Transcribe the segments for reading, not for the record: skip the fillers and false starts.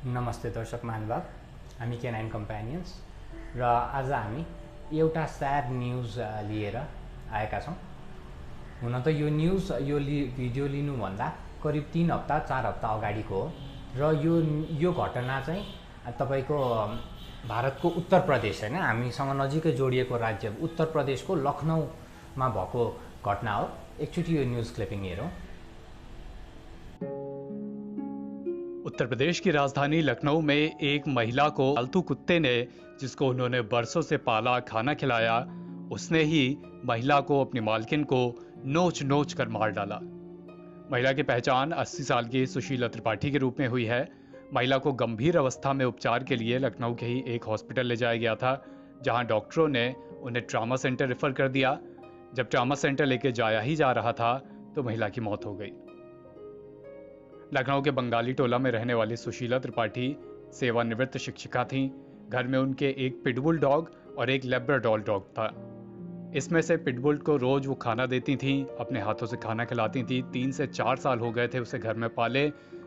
नमस्ते दर्शक महानुभाव, हामी केनाइन कम्प्यानियन्स र आज हामी एउटा स्याड न्युज लिएर आएका छौँ। हुन त यो न्युज भिडियो लिनुभन्दा करिब 3 हप्ता 4 हप्ता अगाडिको हो र यो घटना चाहिँ तपाईको भारतको उत्तर प्रदेश हैन, हामीसँग नजिकै जोडिएको राज्य उत्तर प्रदेशको लखनऊमा भएको घटना हो। एकचोटि यो न्युज क्लिपिङ हेरौँ। उत्तर प्रदेश की राजधानी लखनऊ में एक महिला को पालतू कुत्ते ने, जिसको उन्होंने बरसों से पाला, खाना खिलाया, उसने ही महिला को, अपनी मालकिन को नोच नोच कर मार डाला। महिला की पहचान 80 साल की सुशीला त्रिपाठी के रूप में हुई है। महिला को गंभीर अवस्था में उपचार के लिए लखनऊ के ही एक हॉस्पिटल ले जाया गया था, जहां डॉक्टरों ने उन्हें ट्रॉमा सेंटर रेफर कर दिया। जब ट्रॉमा सेंटर लेके जाया ही जा रहा था तो महिला की मौत हो गई। लखनऊ के बंगाली टोला में रहने वाली सुशीला त्रिपाठी सेवानिवृत्त शिक्षिका थीं। घर में उनके एक पिटबुल डॉग और एक लैब्राडोर डॉग था। इसमें से पिटबुल को रोज वो खाना देती थीं, अपने हाथों से खाना खिलाती थीं। 3 से 4 साल हो गए थे उसे घर में पाले,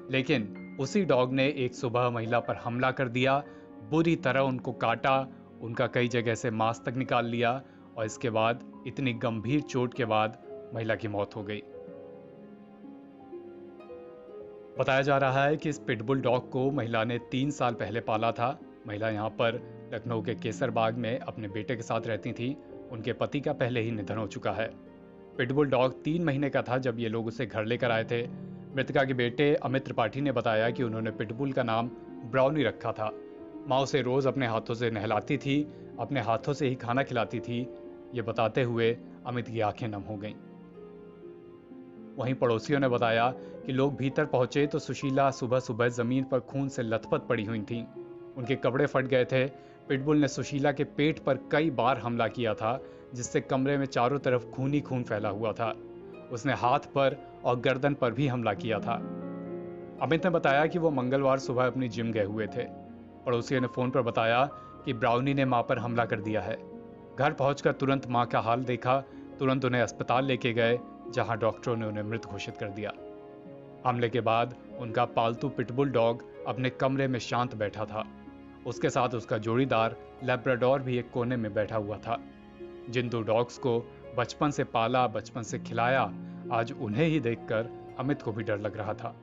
लेकिन उसी डॉग ने एक सुबह महिला पर हमला कर दिया, बुरी तरह उनको काटा, उनका कई जगह से मांस तक निकाल लिया और इसके बाद इतनी गंभीर चोट के बाद महिला की मौत हो गई। बताया जा रहा है कि इस पिटबुल डॉग को महिला ने 3 साल पहले पाला था। महिला यहाँ पर लखनऊ के केसर बाग में अपने बेटे के साथ रहती थी। उनके पति का पहले ही निधन हो चुका है। पिटबुल डॉग 3 महीने का था जब ये लोग उसे घर लेकर आए थे। मृतका के बेटे अमित त्रिपाठी ने बताया कि उन्होंने पिटबुल का नाम ब्राउनी रखा था। माँ उसे रोज अपने हाथों से नहलाती थी, अपने हाथों से ही खाना खिलाती थी। ये बताते हुए अमित की आंखें नम हो गईं। वहीं पड़ोसियों ने बताया कि लोग भीतर पहुंचे तो सुशीला सुबह सुबह जमीन पर खून से लथपथ पड़ी हुई थीं। उनके कपड़े फट गए थे। पिटबुल ने सुशीला के पेट पर कई बार हमला किया था, जिससे कमरे में चारों तरफ खून ही खून फैला हुआ था। उसने हाथ पर और गर्दन पर भी हमला किया था। अमित ने बताया कि वो मंगलवार सुबह अपनी जिम गए हुए थे। पड़ोसियों ने फोन पर बताया कि ब्राउनी ने मां पर हमला कर दिया है। घर पहुंचकर तुरंत मां का हाल देखा, तुरंत उन्हें अस्पताल लेके गए, जहां डॉक्टरों ने उन्हें मृत घोषित कर दिया। हमले के बाद उनका पालतू पिटबुल डॉग अपने कमरे में शांत बैठा था। उसके साथ उसका जोड़ीदार लैब्राडोर भी एक कोने में बैठा हुआ था। जिन 2 डॉग्स को बचपन से पाला, बचपन से खिलाया, आज उन्हें ही देखकर अमित को भी डर लग रहा था।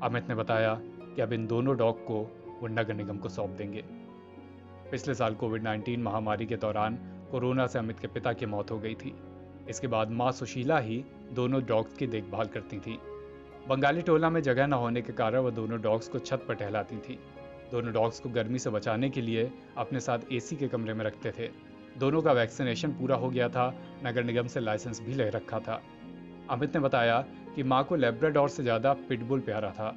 अमित ने बताया कि अब इन दोनों डॉग को वो नगर निगम को सौंप देंगे। पिछले साल कोविड-19 महामारी के दौरान कोरोना से अमित के पिता की मौत हो गई थी। इसके बाद मां सुशीला ही दोनों डॉग्स की देखभाल करती थी। बंगाली टोला में जगह न होने के कारण वह दोनों डॉग्स को छत पर टहलाती थी। दोनों डॉग्स को गर्मी से बचाने के लिए अपने साथ एसी के कमरे में रखते थे। दोनों का वैक्सीनेशन पूरा हो गया था, नगर निगम से लाइसेंस भी ले रखा था। अमित ने बताया कि मां को लैब्राडोर से ज्यादा पिटबुल प्यारा था।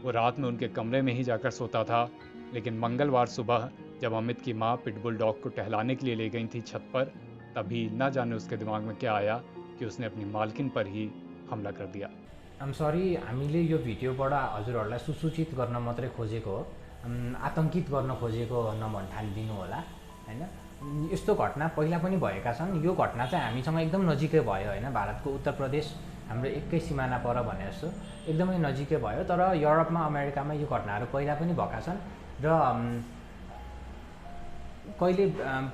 वो रात में उनके कमरे में ही जाकर सोता था, लेकिन मंगलवार सुबह जब अमित की मां पिटबुल डॉग को टहलाने के लिए ले गई थी छत पर, तभी न जाने उसके दिमाग में क्या आया कि उसने अपनी मालकिन पर ही हमला कर दिया। आम सरी, हामीले यो भिडियोबाट हजुरहरूलाई सुसूचित गर्न मात्रै खोजेको हो, आतंकित गर्न खोजेको नभन्ठानिदिनु होला हैन। यस्तो घटना पहिला पनि भएका छन्। यो घटना चाहिँ हामीसँग एकदम नजिकै भयो हैन। भारतको उत्तर प्रदेश हाम्रो एकै सिमाना पर भने जस्तो एकदमै नजिकै भयो। तर युरोपमा, अमेरिकामा यो घटनाहरू पहिला पनि भएका छन् र कहिले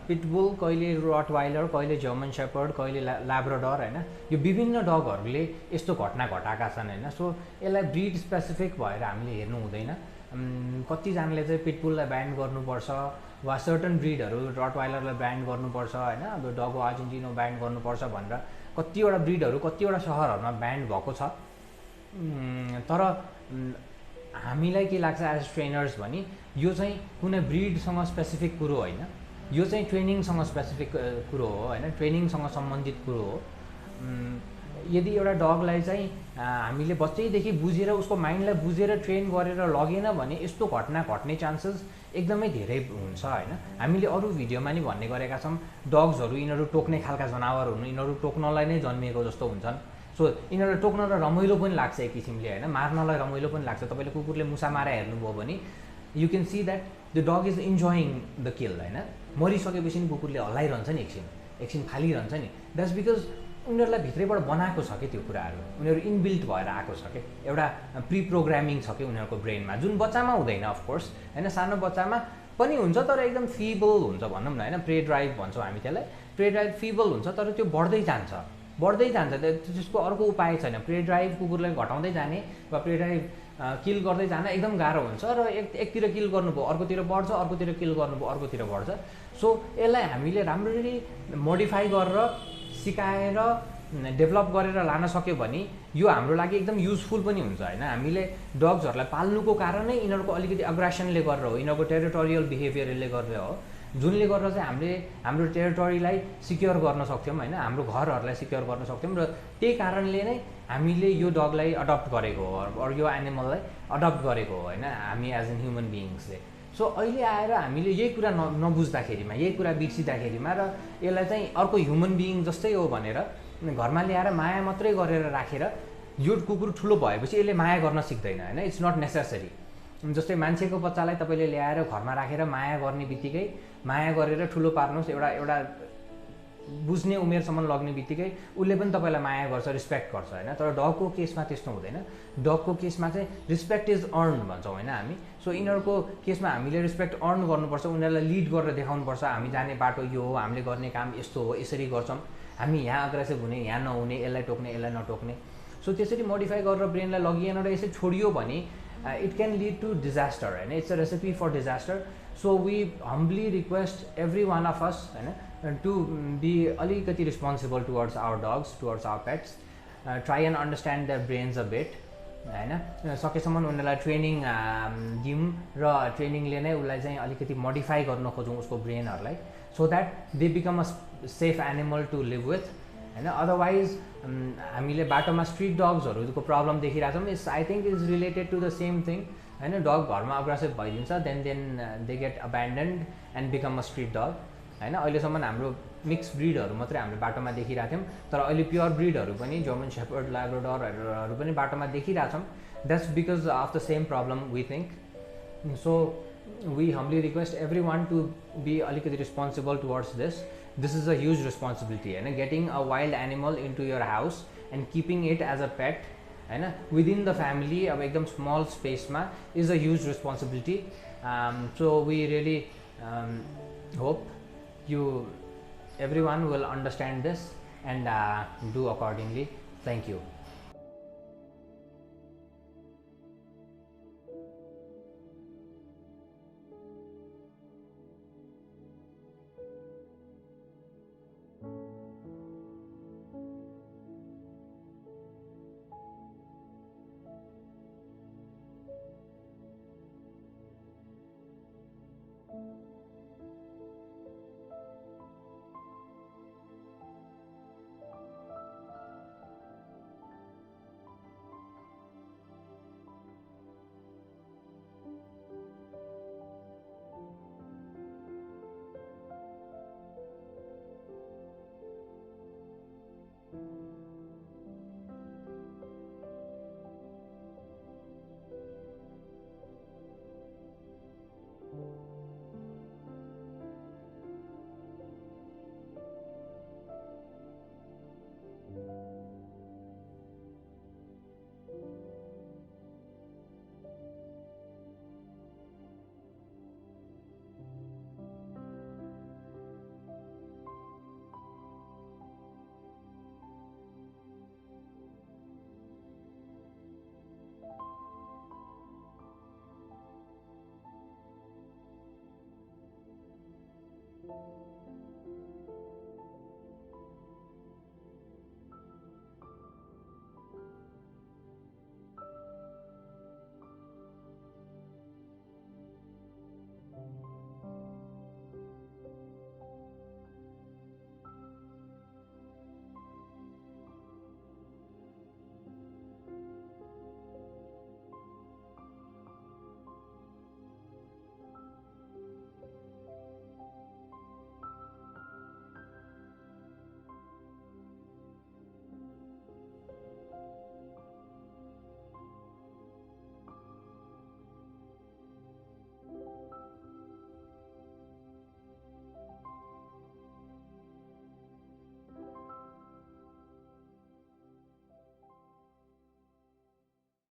पिटबुल, कहिले रटवाइलर, कहिले जर्मन शेपर्ड, कहिले ल्याब्राडोर हैन। यो विभिन्न डगहरूले यस्तो घटना घटाएका छन् हैन। सो यसलाई ब्रिड स्पेसिफिक भएर हामीले हेर्नु हुँदैन। कतिजनाले चाहिँ पिटबुललाई ब्यान गर्नुपर्छ वा सर्टन ब्रिडहरू रटवाइलरलाई ब्यान गर्नुपर्छ हैन, अब डगो अर्जेन्टिनो ब्यान गर्नुपर्छ भनेर कतिवटा ब्रिडहरू कतिवटा सहरहरूमा ब्यान भएको छ। तर हामीलाई के लाग्छ एज ट्रेनर्स भने यो चाहिँ कुनै ब्रिडसँग स्पेसिफिक कुरो होइन, यो चाहिँ ट्रेनिङसँग स्पेसिफिक कुरो हो हैन, ट्रेनिङसँग सम्बन्धित कुरो हो। यदि एउटा डगलाई चाहिँ हामीले बच्चैदेखि बुझेर, उसको माइन्डलाई बुझेर ट्रेन गरेर लगेन भने यस्तो घटना घट्ने चान्सेस एकदमै धेरै हुन्छ हैन। हामीले अरू भिडियोमा नि भन्ने गरेका छौँ, डग्सहरू यिनीहरू टोक्ने खालका जनावर हुन्, यिनीहरू टोक्नलाई नै जन्मिएको जस्तो हुन्छन्। सो यिनीहरूलाई टोक्न र रमाइलो पनि लाग्छ एक किसिमले हैन, मार्नलाई रमाइलो पनि लाग्छ। तपाईँले कुकुरले मुसा मारा हेर्नुभयो भने you can see that the dog is enjoying the kill हैन। मरिसकेपछि नि कुकुरले हल्लाइरहन्छ नि, एकछिन फालिरहन्छ नि। द्याट्स बिकज उनीहरूलाई भित्रैबाट बनाएको छ कि त्यो कुराहरू, उनीहरू इनबिल्ट भएर आएको छ कि, एउटा प्री प्रोग्रामिङ छ कि उनीहरूको ब्रेनमा, जुन बच्चामा हुँदैन अफकोर्स होइन, सानो बच्चामा पनि हुन्छ तर एकदम फिबल हुन्छ भनौँ न होइन, प्रे ड्राइभ भन्छौँ हामी त्यसलाई, प्रे ड्राइभ फिबल हुन्छ तर त्यो बढ्दै जान्छ त्यसको अर्को उपाय छैन। प्रे ड्राइभ कुकुरलाई घटाउँदै जाने वा प्रे ड्राइभ किल गर्दै जान एकदम गाह्रो हुन्छ र एकतिर किल गर्नुभयो अर्कोतिर बढ्छ, अर्कोतिर किल गर्नुभयो अर्कोतिर बढ्छ। सो यसलाई हामीले राम्ररी मोडिफाई गरेर सिकाएर डेभलप गरेर लान सक्यो भने यो हाम्रो लागि एकदम युजफुल पनि हुन्छ होइन। हामीले डग्सहरूलाई पाल्नुको कारणै यिनीहरूको अलिकति अग्रेसनले गरेर हो, यिनीहरूको टेरिटोरियल बिहेभियरले गरेर हो, जुनले गर्दा चाहिँ हामीले हाम्रो टेरिटोरीलाई सिक्योर गर्न सक्थ्यौँ होइन, हाम्रो घरहरूलाई सिक्योर गर्न सक्थ्यौँ र त्यही कारणले नै हामीले यो डगलाई अडप्ट गरेको हो अरू यो एनिमललाई अडप्ट गरेको हो होइन, हामी एज एन ह्युमन बिइङ्सले। सो अहिले आएर हामीले यही कुरा नबुझ्दाखेरिमा, यही कुरा बिर्सिँदाखेरिमा र यसलाई चाहिँ अर्को ह्युमन बिइङ जस्तै हो भनेर घरमा ल्याएर माया मात्रै गरेर राखेर यो कुकुर ठुलो भएपछि यसले माया गर्न सिक्दैन होइन, इट्स नट नेसेसरी। जस्तै मान्छेको बच्चालाई तपाईँले ल्याएर घरमा राखेर माया गर्ने बित्तिकै, माया गरेर ठुलो पार्नुहोस्, एउटा बुझ्ने उमेरसम्म लग्ने बित्तिकै उसले पनि तपाईँलाई माया गर्छ, रिस्पेक्ट गर्छ होइन। तर डगको केसमा त्यस्तो हुँदैन। डगको केसमा चाहिँ रिस्पेक्ट इज अर्न भन्छौँ होइन हामी। सो यिनीहरूको केसमा हामीले रिस्पेक्ट अर्न गर्नुपर्छ, उनीहरूलाई लिड गरेर देखाउनुपर्छ, हामी जाने बाटो यो हो, हामीले गर्ने काम यस्तो हो, यसरी गर्छौँ, हामी यहाँ अग्रेसिभ हुने, यहाँ नहुने, यसलाई टोक्ने, यसलाई नटोक्ने। सो त्यसरी मोडिफाई गरेर ब्रेनलाई लगिएन र यसरी छोडियो भने it can lead to disaster and it's a recipe for disaster. So we humbly request every one of us to be alikati responsible towards our dogs, towards our pets. Try and understand their brains a bit हैन, सकेसम्म उनीहरूलाई training दिउँ र ट्रेनिङले नै उसलाई चाहिँ अलिकति modify गर्न खोजौँ उसको ब्रेनहरूलाई, so that they become a safe animal to live with हैन। अदरवाइज हामीले बाटोमा स्ट्रिट डग्सहरूको प्रब्लम देखिरहेछौँ, it's I think is related to the same thing हैन। डग घरमा अग्रेसिभ भइदिन्छ, then they get abandoned and become a street dog हैन। अहिलेसम्म हाम्रो मिक्स ब्रिडहरू मात्रै हामीले बाटोमा देखिरहेको थियौँ, तर अहिले प्योर ब्रिडहरू पनि जर्मन शेपर्ड, ल्याब्राडोरहरू पनि बाटोमा देखिरहेछौँ। That's because of the same problem we think. So we humbly request everyone to be अलिकति responsible towards this. This is a huge responsibility and getting a wild animal into your house and keeping it as a pet within the family of ekdam small space ma is a huge responsibility. So we really hope everyone will understand this and do accordingly. Thank you.